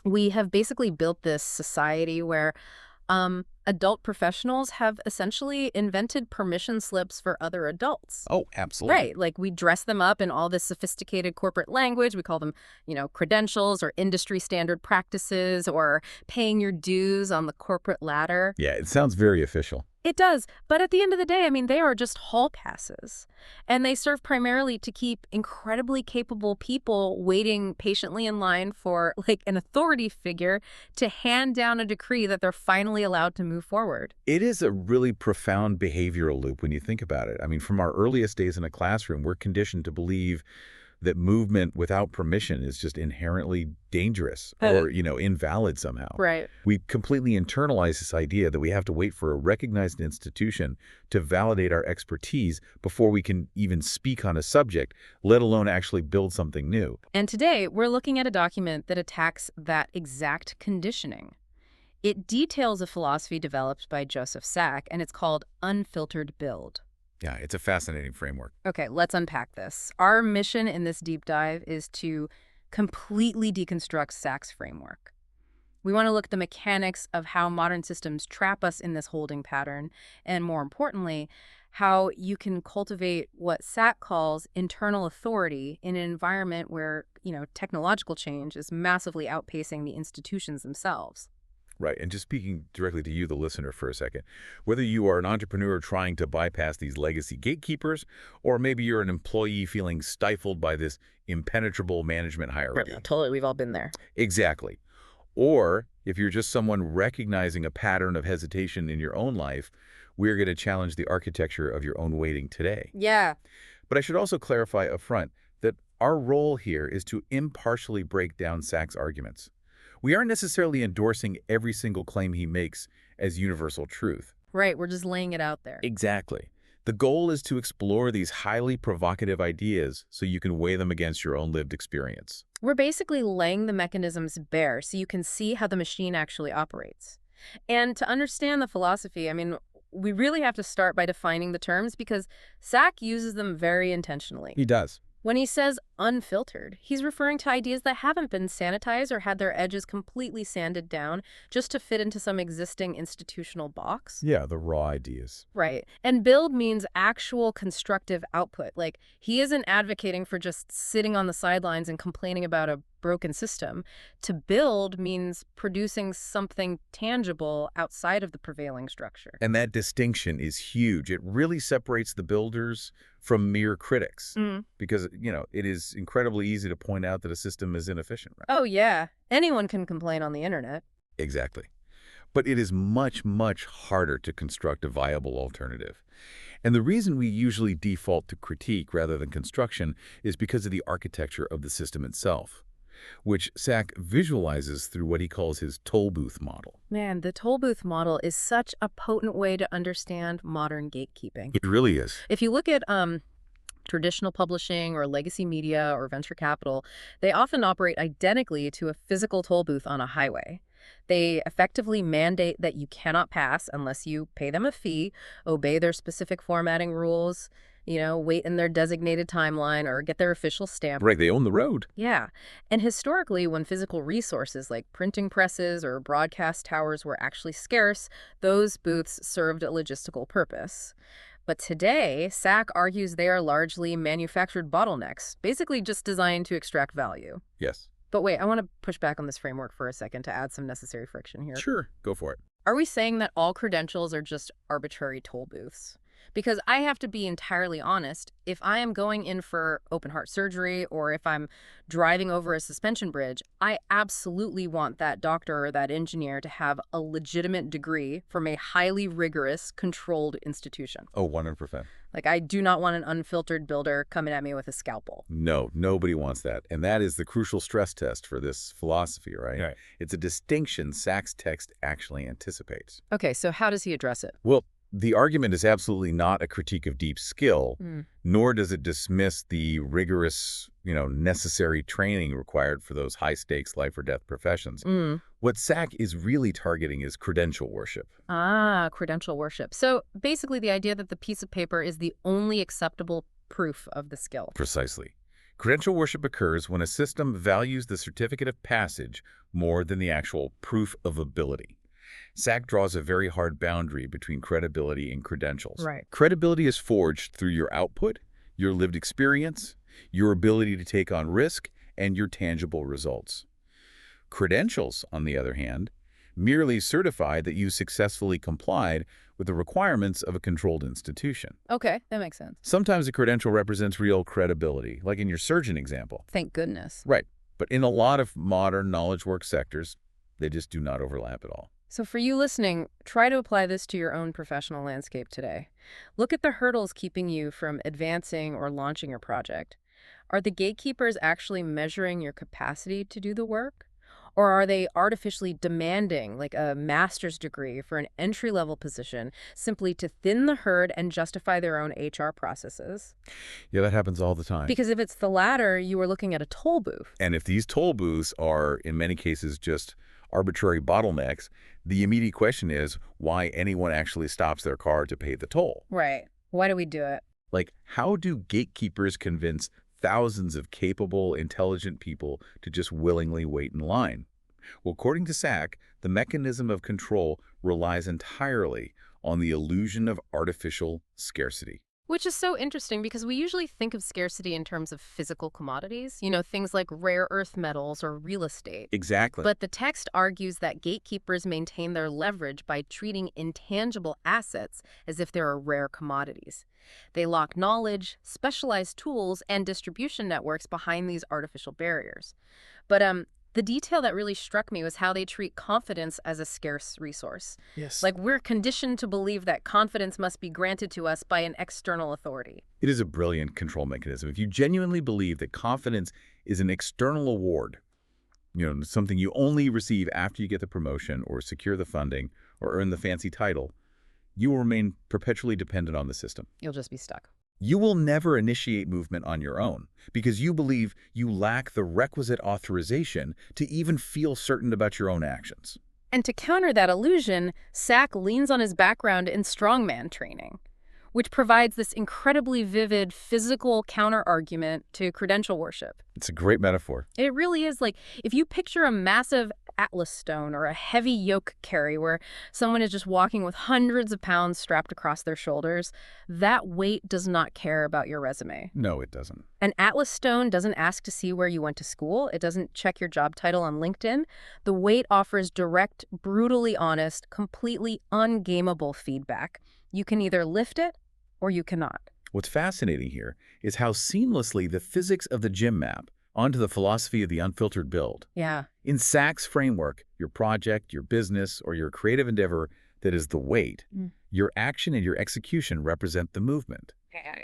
We have basically built this society where adult professionals have essentially invented permission slips for other adults. Oh, absolutely. Right. Like we dress them up in all this sophisticated corporate language. We call them, credentials or industry standard practices or paying your dues on the corporate ladder. Yeah, it sounds very official. It does. But at the end of the day, I mean, they are just hall passes. And they serve primarily to keep incredibly capable people waiting patiently in line for like an authority figure to hand down a decree that they're finally allowed to move forward. It is a really profound behavioral loop when you think about it. I mean, from our earliest days in a classroom, we're conditioned to believe that movement without permission is just inherently dangerous or, invalid somehow. Right. We completely internalize this idea that we have to wait for a recognized institution to validate our expertise before we can even speak on a subject, let alone actually build something new. And today, we're looking at a document that attacks that exact conditioning. It details a philosophy developed by Joseph Sack, and it's called Unfiltered Build. Yeah, it's a fascinating framework. Okay, let's unpack this. Our mission in this deep dive is to completely deconstruct Sack's framework. We want to look at the mechanics of how modern systems trap us in this holding pattern, and more importantly, how you can cultivate what Sack calls internal authority in an environment where, technological change is massively outpacing the institutions themselves. Right. And just speaking directly to you, the listener, for a second, whether you are an entrepreneur trying to bypass these legacy gatekeepers, or maybe you're an employee feeling stifled by this impenetrable management hierarchy. Right, totally. We've all been there. Exactly. Or if you're just someone recognizing a pattern of hesitation in your own life, we're going to challenge the architecture of your own waiting today. Yeah. But I should also clarify up front that our role here is to impartially break down Sack's arguments. We aren't necessarily endorsing every single claim he makes as universal truth. Right, we're just laying it out there. Exactly. The goal is to explore these highly provocative ideas so you can weigh them against your own lived experience. We're basically laying the mechanisms bare so you can see how the machine actually operates. And to understand the philosophy, I mean, we really have to start by defining the terms because Sack uses them very intentionally. He does. When he says unfiltered, he's referring to ideas that haven't been sanitized or had their edges completely sanded down just to fit into some existing institutional box. Yeah, the raw ideas. Right. And build means actual constructive output. Like, he isn't advocating for just sitting on the sidelines and complaining about a broken system. To build means producing something tangible outside of the prevailing structure. And that distinction is huge. It really separates the builders from mere critics because, it is incredibly easy to point out that a system is inefficient, right? Oh, yeah. Anyone can complain on the internet. Exactly. But it is much, much harder to construct a viable alternative. And the reason we usually default to critique rather than construction is because of the architecture of the system itself, which Sack visualizes through what he calls his toll booth model. Man, the toll booth model is such a potent way to understand modern gatekeeping. It really is. If you look at traditional publishing or legacy media or venture capital, they often operate identically to a physical toll booth on a highway. They effectively mandate that you cannot pass unless you pay them a fee, obey their specific formatting rules, wait in their designated timeline or get their official stamp. Right, they own the road. Yeah. And historically, when physical resources like printing presses or broadcast towers were actually scarce, those booths served a logistical purpose. But today, Sack argues they are largely manufactured bottlenecks, basically just designed to extract value. Yes. But wait, I want to push back on this framework for a second to add some necessary friction here. Sure, go for it. Are we saying that all credentials are just arbitrary toll booths? Because I have to be entirely honest, if I am going in for open heart surgery or if I'm driving over a suspension bridge, I absolutely want that doctor or that engineer to have a legitimate degree from a highly rigorous, controlled institution. Oh, 100%. Like, I do not want an unfiltered builder coming at me with a scalpel. No, nobody wants that. And that is the crucial stress test for this philosophy, right? Right. It's a distinction Sack's text actually anticipates. Okay, so how does he address it? Well, the argument is absolutely not a critique of deep skill, nor does it dismiss the rigorous, necessary training required for those high-stakes life-or-death professions. What Sack is really targeting is credential worship. Ah, credential worship. So basically the idea that the piece of paper is the only acceptable proof of the skill. Precisely. Credential worship occurs when a system values the certificate of passage more than the actual proof of ability. SAC draws a very hard boundary between credibility and credentials. Right. Credibility is forged through your output, your lived experience, your ability to take on risk, and your tangible results. Credentials, on the other hand, merely certify that you successfully complied with the requirements of a controlled institution. Okay, that makes sense. Sometimes a credential represents real credibility, like in your surgeon example. Thank goodness. Right. But in a lot of modern knowledge work sectors, they just do not overlap at all. So for you listening, try to apply this to your own professional landscape today. Look at the hurdles keeping you from advancing or launching your project. Are the gatekeepers actually measuring your capacity to do the work? Or are they artificially demanding, like a master's degree for an entry-level position, simply to thin the herd and justify their own HR processes? Yeah, that happens all the time. Because if it's the latter, you are looking at a toll booth. And if these toll booths are, in many cases, just arbitrary bottlenecks, the immediate question is why anyone actually stops their car to pay the toll. Right. Why do we do it? Like, how do gatekeepers convince thousands of capable, intelligent people to just willingly wait in line? Well, according to SAC, the mechanism of control relies entirely on the illusion of artificial scarcity. Which is so interesting because we usually think of scarcity in terms of physical commodities, you know, things like rare earth metals or real estate. Exactly. But the text argues that gatekeepers maintain their leverage by treating intangible assets as if they are rare commodities. They lock knowledge, specialized tools, and distribution networks behind these artificial barriers. But the detail that really struck me was how they treat confidence as a scarce resource. Yes. Like we're conditioned to believe that confidence must be granted to us by an external authority. It is a brilliant control mechanism. If you genuinely believe that confidence is an external award, something you only receive after you get the promotion or secure the funding or earn the fancy title, you will remain perpetually dependent on the system. You'll just be stuck. You will never initiate movement on your own because you believe you lack the requisite authorization to even feel certain about your own actions. And to counter that illusion, SAC leans on his background in strongman training, which provides this incredibly vivid physical counter-argument to credential worship. It's a great metaphor. It really is. Like, if you picture a massive Atlas stone or a heavy yoke carry where someone is just walking with hundreds of pounds strapped across their shoulders, that weight does not care about your resume. No, it doesn't. An Atlas stone doesn't ask to see where you went to school. It doesn't check your job title on LinkedIn. The weight offers direct, brutally honest, completely ungameable feedback. You can either lift it or you cannot. What's fascinating here is how seamlessly the physics of the gym map onto the philosophy of the unfiltered build. Yeah. In SAC's framework, your project, your business, or your creative endeavor that is the weight, your action and your execution represent the movement.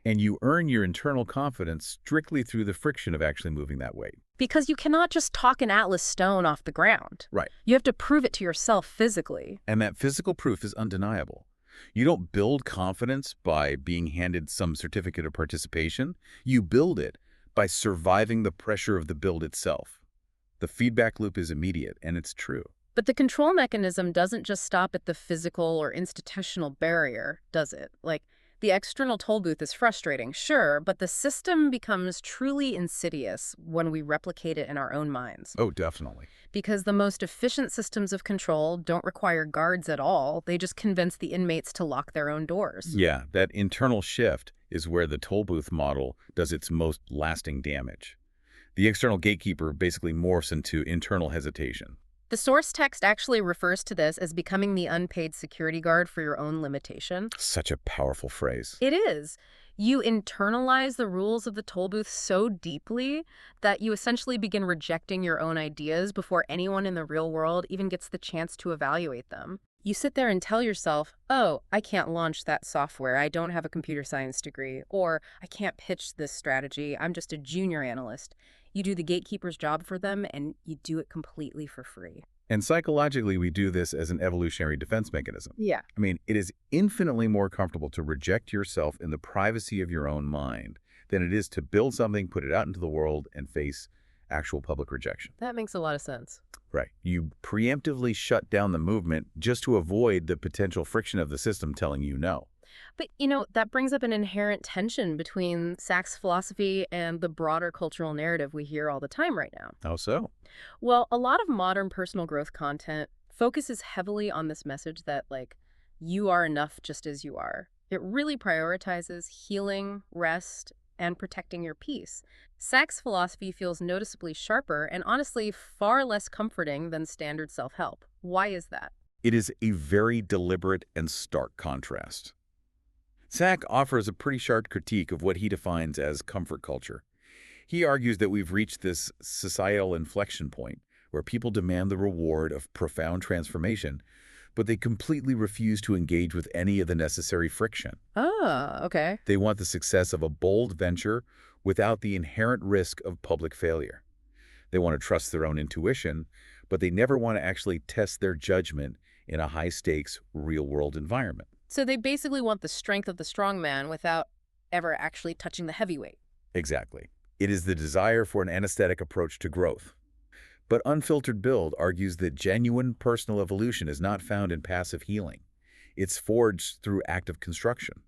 And you earn your internal confidence strictly through the friction of actually moving that weight. Because you cannot just talk an Atlas stone off the ground. Right. You have to prove it to yourself physically. And that physical proof is undeniable. You don't build confidence by being handed some certificate of participation. You build it by surviving the pressure of the build itself. The feedback loop is immediate, and it's true. But the control mechanism doesn't just stop at the physical or institutional barrier, does it? Like, the external toll booth is frustrating, sure, but the system becomes truly insidious when we replicate it in our own minds. Oh, definitely. Because the most efficient systems of control don't require guards at all. They just convince the inmates to lock their own doors. Yeah, that internal shift is where the toll booth model does its most lasting damage. The external gatekeeper basically morphs into internal hesitation. The source text actually refers to this as becoming the unpaid security guard for your own limitation. Such a powerful phrase. It is. You internalize the rules of the toll booth so deeply that you essentially begin rejecting your own ideas before anyone in the real world even gets the chance to evaluate them. You sit there and tell yourself, oh, I can't launch that software. I don't have a computer science degree. Or I can't pitch this strategy. I'm just a junior analyst. You do the gatekeeper's job for them, and you do it completely for free. And psychologically, we do this as an evolutionary defense mechanism. Yeah. I mean, it is infinitely more comfortable to reject yourself in the privacy of your own mind than it is to build something, put it out into the world, and face actual public rejection. That makes a lot of sense. Right. You preemptively shut down the movement just to avoid the potential friction of the system telling you no. But, that brings up an inherent tension between Sachs' philosophy and the broader cultural narrative we hear all the time right now. How so? Well, a lot of modern personal growth content focuses heavily on this message that, like, you are enough just as you are. It really prioritizes healing, rest, and protecting your peace. Sachs' philosophy feels noticeably sharper and honestly far less comforting than standard self-help. Why is that? It is a very deliberate and stark contrast. Sack offers a pretty sharp critique of what he defines as comfort culture. He argues that we've reached this societal inflection point where people demand the reward of profound transformation, but they completely refuse to engage with any of the necessary friction. Ah, okay. They want the success of a bold venture without the inherent risk of public failure. They want to trust their own intuition, but they never want to actually test their judgment in a high-stakes, real-world environment. So they basically want the strength of the strong man without ever actually touching the heavyweight. Exactly. It is the desire for an anesthetic approach to growth. But Unfiltered Build argues that genuine personal evolution is not found in passive healing. It's forged through active construction.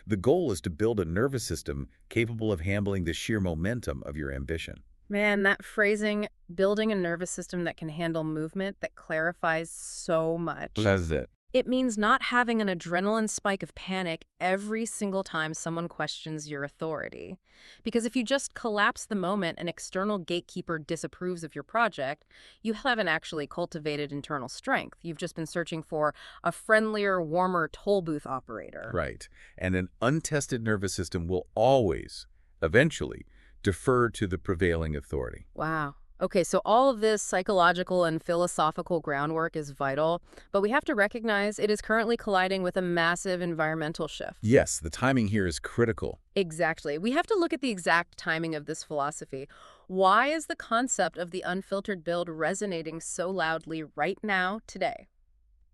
The goal is to build a nervous system capable of handling the sheer momentum of your ambition. Man, that phrasing, building a nervous system that can handle movement, that clarifies so much. That's it. It means not having an adrenaline spike of panic every single time someone questions your authority. Because if you just collapse the moment an external gatekeeper disapproves of your project, you haven't actually cultivated internal strength. You've just been searching for a friendlier, warmer toll booth operator. Right. And an untested nervous system will always, eventually, defer to the prevailing authority. Wow. Okay, so all of this psychological and philosophical groundwork is vital, but we have to recognize it is currently colliding with a massive environmental shift. Yes, the timing here is critical. Exactly. We have to look at the exact timing of this philosophy. Why is the concept of the unfiltered build resonating so loudly right now, today?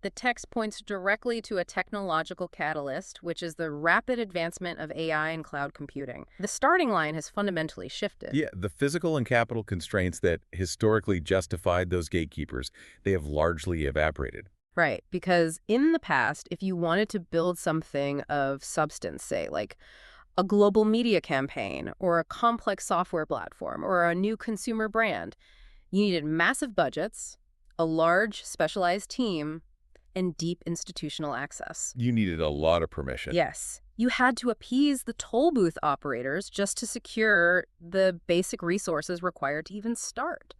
The text points directly to a technological catalyst, which is the rapid advancement of AI and cloud computing. The starting line has fundamentally shifted. Yeah, the physical and capital constraints that historically justified those gatekeepers, they have largely evaporated. Right, because in the past, if you wanted to build something of substance, say, like a global media campaign or a complex software platform or a new consumer brand, you needed massive budgets, a large specialized team, and deep institutional access. You needed a lot of permission. Yes. You had to appease the toll booth operators just to secure the basic resources required to even start.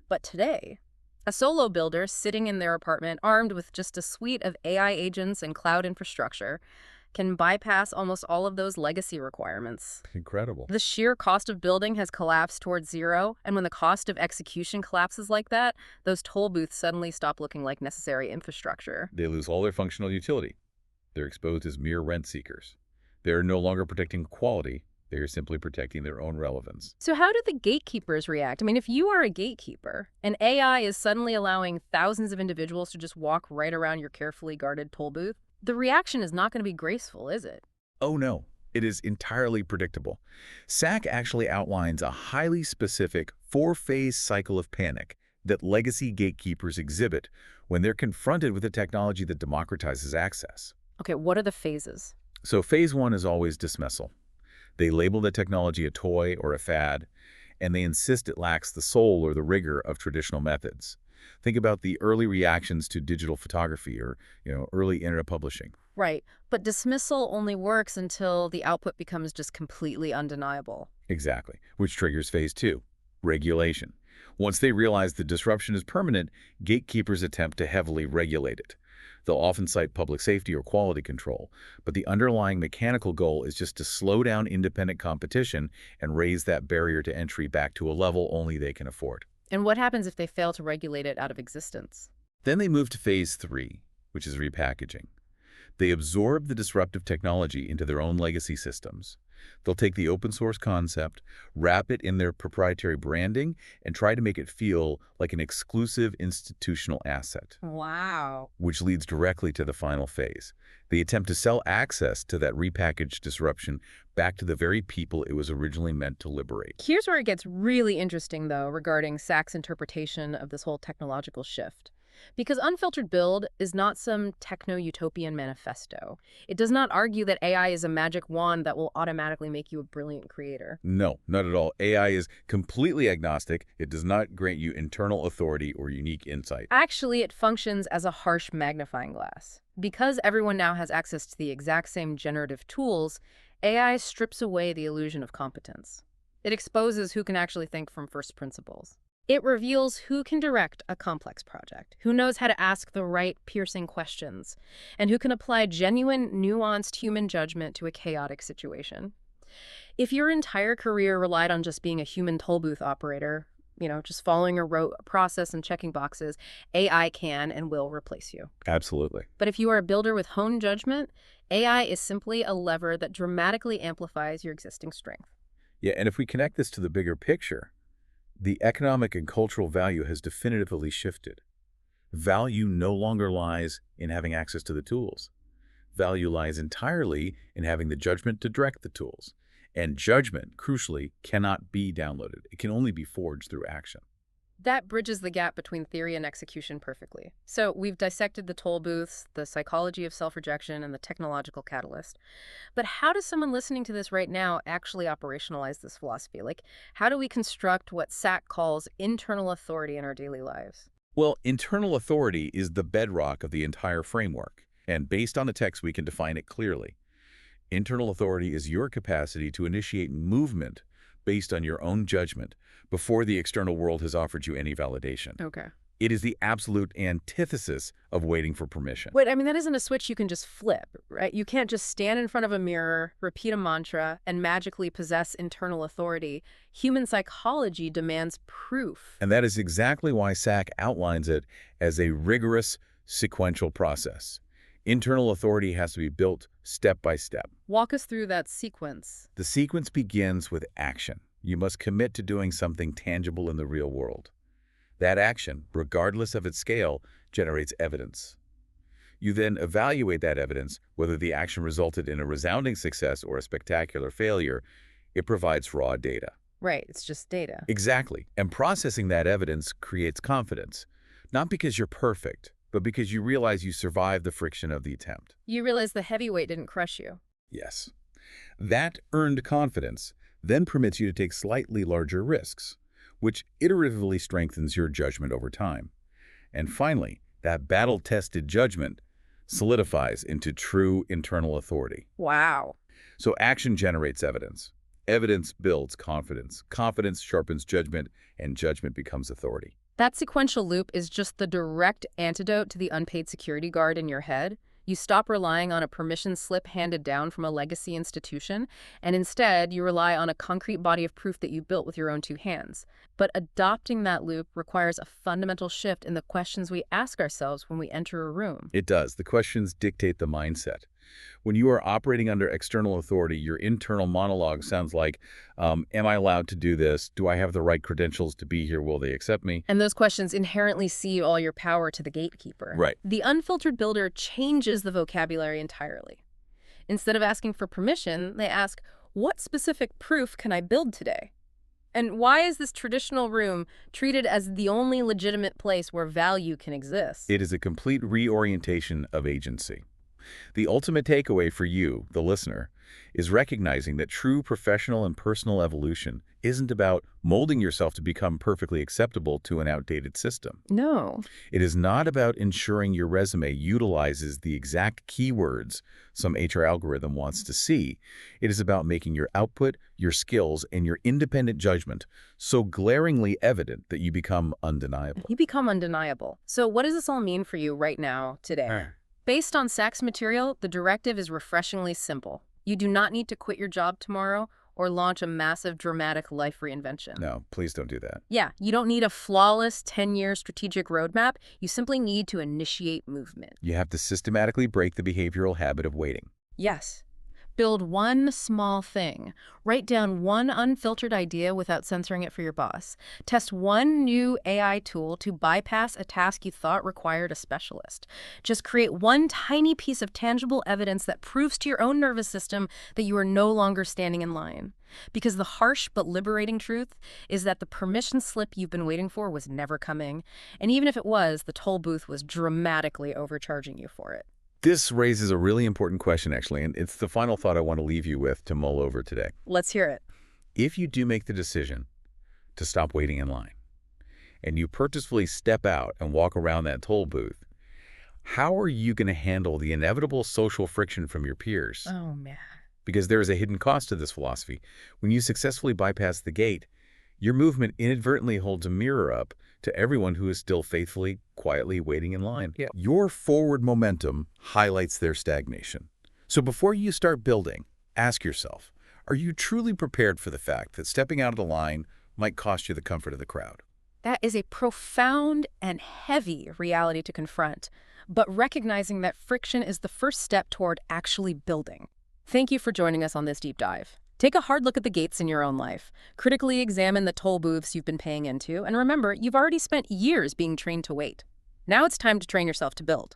But today, a solo builder sitting in their apartment armed with just a suite of AI agents and cloud infrastructure can bypass almost all of those legacy requirements. Incredible. The sheer cost of building has collapsed towards zero, and when the cost of execution collapses like that, those toll booths suddenly stop looking like necessary infrastructure. They lose all their functional utility. They're exposed as mere rent seekers. They're no longer protecting quality. They're simply protecting their own relevance. So how do the gatekeepers react? I mean, if you are a gatekeeper and AI is suddenly allowing thousands of individuals to just walk right around your carefully guarded toll booth, the reaction is not going to be graceful, is it? Oh no, it is entirely predictable. SAC actually outlines a highly specific four-phase cycle of panic that legacy gatekeepers exhibit when they're confronted with a technology that democratizes access. Okay, what are the phases? So phase one is always dismissal. They label the technology a toy or a fad, and they insist it lacks the soul or the rigor of traditional methods. Think about the early reactions to digital photography or, early internet publishing. Right, but dismissal only works until the output becomes just completely undeniable. Exactly, which triggers phase two, regulation. Once they realize the disruption is permanent, gatekeepers attempt to heavily regulate it. They'll often cite public safety or quality control, but the underlying mechanical goal is just to slow down independent competition and raise that barrier to entry back to a level only they can afford. And what happens if they fail to regulate it out of existence? Then they move to phase three, which is repackaging. They absorb the disruptive technology into their own legacy systems. They'll take the open source concept, wrap it in their proprietary branding, and try to make it feel like an exclusive institutional asset. Wow. Which leads directly to the final phase. They attempt to sell access to that repackaged disruption back to the very people it was originally meant to liberate. Here's where it gets really interesting, though, regarding Sachs' interpretation of this whole technological shift. Because Unfiltered Build is not some techno-utopian manifesto. It does not argue that AI is a magic wand that will automatically make you a brilliant creator. No, not at all. AI is completely agnostic. It does not grant you internal authority or unique insight. Actually, it functions as a harsh magnifying glass. Because everyone now has access to the exact same generative tools, AI strips away the illusion of competence. It exposes who can actually think from first principles. It reveals who can direct a complex project, who knows how to ask the right piercing questions, and who can apply genuine, nuanced human judgment to a chaotic situation. If your entire career relied on just being a human toll booth operator, just following a rote process and checking boxes, AI can and will replace you. Absolutely. But if you are a builder with honed judgment, AI is simply a lever that dramatically amplifies your existing strength. Yeah, and if we connect this to the bigger picture, the economic and cultural value has definitively shifted. Value no longer lies in having access to the tools. Value lies entirely in having the judgment to direct the tools. And judgment, crucially, cannot be downloaded. It can only be forged through action. That bridges the gap between theory and execution perfectly. So we've dissected the toll booths, the psychology of self-rejection, and the technological catalyst. But how does someone listening to this right now actually operationalize this philosophy? Like, how do we construct what SAC calls internal authority in our daily lives? Well, internal authority is the bedrock of the entire framework. And based on the text, we can define it clearly. Internal authority is your capacity to initiate movement based on your own judgment before the external world has offered you any validation. Okay. It is the absolute antithesis of waiting for permission. Wait, I mean, that isn't a switch you can just flip, right? You can't just stand in front of a mirror, repeat a mantra, and magically possess internal authority. Human psychology demands proof. And that is exactly why SAC outlines it as a rigorous, sequential process. Internal authority has to be built step by step. Walk us through that sequence. The sequence begins with action. You must commit to doing something tangible in the real world. That action, regardless of its scale, generates evidence. You then evaluate that evidence, whether the action resulted in a resounding success or a spectacular failure. It provides raw data. Right, it's just data. Exactly. And processing that evidence creates confidence, not because you're perfect, but because you realize you survived the friction of the attempt. You realize the heavyweight didn't crush you. Yes. That earned confidence then permits you to take slightly larger risks, which iteratively strengthens your judgment over time. And finally, that battle-tested judgment solidifies into true internal authority. Wow. So action generates evidence. Evidence builds confidence. Confidence sharpens judgment, and judgment becomes authority. That sequential loop is just the direct antidote to the unpaid security guard in your head. You stop relying on a permission slip handed down from a legacy institution, and instead you rely on a concrete body of proof that you built with your own two hands. But adopting that loop requires a fundamental shift in the questions we ask ourselves when we enter a room. It does. The questions dictate the mindset. When you are operating under external authority, your internal monologue sounds like, am I allowed to do this? Do I have the right credentials to be here? Will they accept me? And those questions inherently cede all your power to the gatekeeper. Right. The unfiltered builder changes the vocabulary entirely. Instead of asking for permission, they ask, what specific proof can I build today? And why is this traditional room treated as the only legitimate place where value can exist? It is a complete reorientation of agency. The ultimate takeaway for you, the listener, is recognizing that true professional and personal evolution isn't about molding yourself to become perfectly acceptable to an outdated system. No. It is not about ensuring your resume utilizes the exact keywords some HR algorithm wants to see. It is about making your output, your skills, and your independent judgment so glaringly evident that you become undeniable. You become undeniable. So what does this all mean for you right now, today? Based on SAC's material, the directive is refreshingly simple. You do not need to quit your job tomorrow or launch a massive, dramatic life reinvention. No, please don't do that. Yeah, you don't need a flawless 10-year strategic roadmap. You simply need to initiate movement. You have to systematically break the behavioral habit of waiting. Yes. Build one small thing. Write down one unfiltered idea without censoring it for your boss. Test one new AI tool to bypass a task you thought required a specialist. Just create one tiny piece of tangible evidence that proves to your own nervous system that you are no longer standing in line. Because the harsh but liberating truth is that the permission slip you've been waiting for was never coming, and even if it was, the toll booth was dramatically overcharging you for it. This raises a really important question, actually, and it's the final thought I want to leave you with to mull over today. Let's hear it. If you do make the decision to stop waiting in line, and you purposefully step out and walk around that toll booth, how are you going to handle the inevitable social friction from your peers? Oh, man. Because there is a hidden cost to this philosophy. When you successfully bypass the gate, your movement inadvertently holds a mirror up to everyone who is still faithfully, quietly waiting in line. Yeah. Your forward momentum highlights their stagnation. So before you start building, ask yourself, are you truly prepared for the fact that stepping out of the line might cost you the comfort of the crowd? That is a profound and heavy reality to confront, but recognizing that friction is the first step toward actually building. Thank you for joining us on this deep dive. Take a hard look at the gates in your own life. Critically examine the toll booths you've been paying into, and remember, you've already spent years being trained to wait. Now it's time to train yourself to build.